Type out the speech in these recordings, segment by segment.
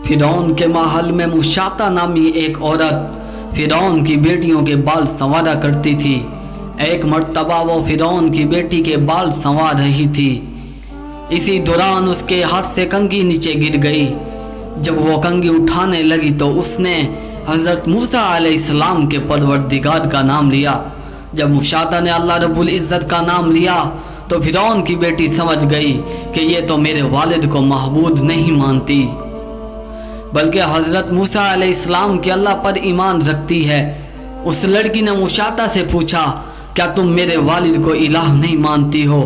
फिरौन के महल में मुशाता नामी एक औरत फिरौन की बेटियों के बाल संवारा करती थी। एक मर्तबा वो फिरौन की बेटी के बाल संवार रही थी। इसी दौरान उसके हाथ से कंघी नीचे गिर गई। जब वो कंघी उठाने लगी तो उसने हज़रत मूसा अलैहिस्सलाम के परवरदिगार का नाम लिया। जब मुशाता ने अल्लाह रब्बुल इज़्ज़त का नाम लिया तो फिरौन की बेटी समझ गई कि ये तो मेरे वालिद को महबूद नहीं मानती, बल्कि हज़रत मूसा अलैहिस्सलाम के अल्लाह पर ईमान रखती है। उस लड़की ने मुशाता से पूछा, क्या तुम मेरे वालिद को इलाह नहीं मानती हो?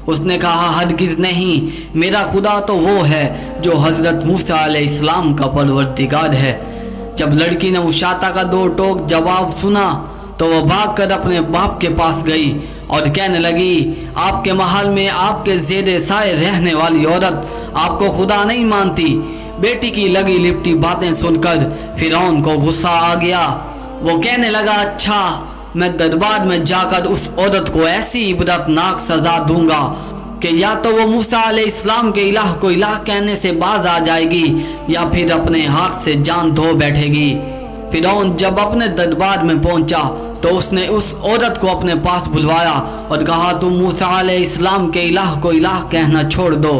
उसने कहा, हरगिज़ नहीं, मेरा खुदा तो वो है जो हज़रत मूसा अलैहिस्सलाम का परवरदिगार है। जब लड़की ने मुशाता का दो टोक जवाब सुना तो वह भागकर अपने बाप के पास गई और कहने लगी, आपके महल में आपके ज़ेरे साए रहने वाली औरत आपको खुदा नहीं मानती। बेटी की लगी लिपटी बातें सुनकर फिरौन को गुस्सा आ गया। वो कहने लगा, अच्छा, मैं दरबार में जाकर उस औरत को ऐसी इबरतनाक सजा दूंगा कि या तो वो मूसा अलैहिस्सलाम के इलाह को इलाह कहने से बाज आ जाएगी या फिर अपने हाथ से जान धो बैठेगी। फिरौन जब अपने दरबार में पहुंचा तो उसने उस औरत को अपने पास बुलवाया और कहा, तुम मूसा अलैहिस्सलाम के इलाह को इलाह कहना छोड़ दो।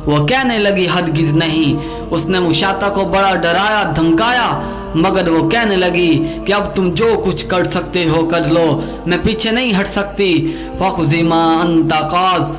वो कहने लगी, हरगिज़ नहीं। उसने मुशाता को बड़ा डराया धमकाया, मगर वो कहने लगी कि अब तुम जो कुछ कर सकते हो कर लो, मैं पीछे नहीं हट सकती। फ़ख़ुज़ी मा अंता क़ाज़।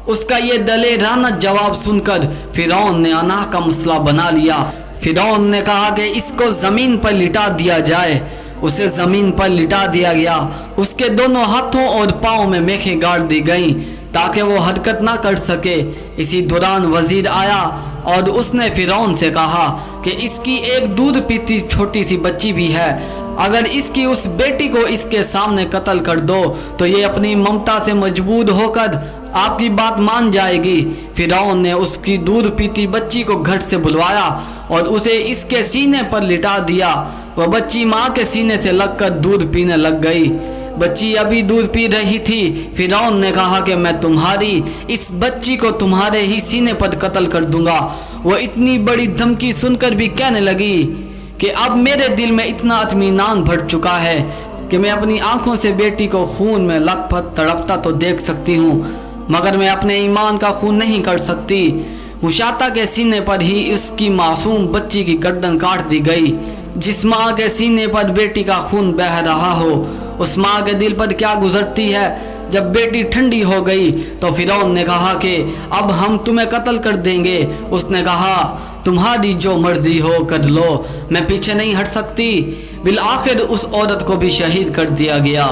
उसका ये दलेराना जवाब सुनकर फिरौन ने अनाह का मसला बना लिया। फिरौन ने कहा कि इसको ज़मीन पर लिटा दिया जाए। उसे ज़मीन पर लिटा दिया गया। उसके दोनों हाथों और पाँव में मेखें गाड़ दी गईं ताकि वो हरकत ना कर सके। इसी दौरान वजीर आया और उसने फिरौन से कहा कि इसकी एक दूध पीती छोटी सी बच्ची भी है, अगर इसकी उस बेटी को इसके सामने कत्ल कर दो तो ये अपनी ममता से मजबूर होकर आपकी बात मान जाएगी। फिरौन ने उसकी दूध पीती बच्ची को घर से बुलवाया और उसे इसके सीने पर लिटा दिया। वह बच्ची माँ के सीने से लगकर दूध पीने लग गई। बच्ची अभी दूध पी रही थी। फिरौन ने कहा कि मैं तुम्हारी इस बच्ची को तुम्हारे ही सीने पर कत्ल कर दूंगा। वो इतनी बड़ी धमकी सुनकर भी कहने लगी कि अब मेरे दिल में इतना इत्मीनान भर चुका है कि मैं अपनी आंखों से बेटी को खून में लथपथ तड़पता तो देख सकती हूँ, मगर मैं अपने ईमान का खून नहीं कर सकती। मुशाता के सीने पर ही उसकी मासूम बच्ची की गर्दन काट दी गई। जिस माँ के सीने पर बेटी का खून बह रहा हो, उस माँ के दिल पर क्या गुजरती है। जब बेटी ठंडी हो गई तो फिरौन ने कहा कि अब हम तुम्हें कत्ल कर देंगे। उसने कहा, तुम्हारी जो मर्जी हो कर लो, मैं पीछे नहीं हट सकती। बिल आखिर उस औरत को भी शहीद कर दिया गया।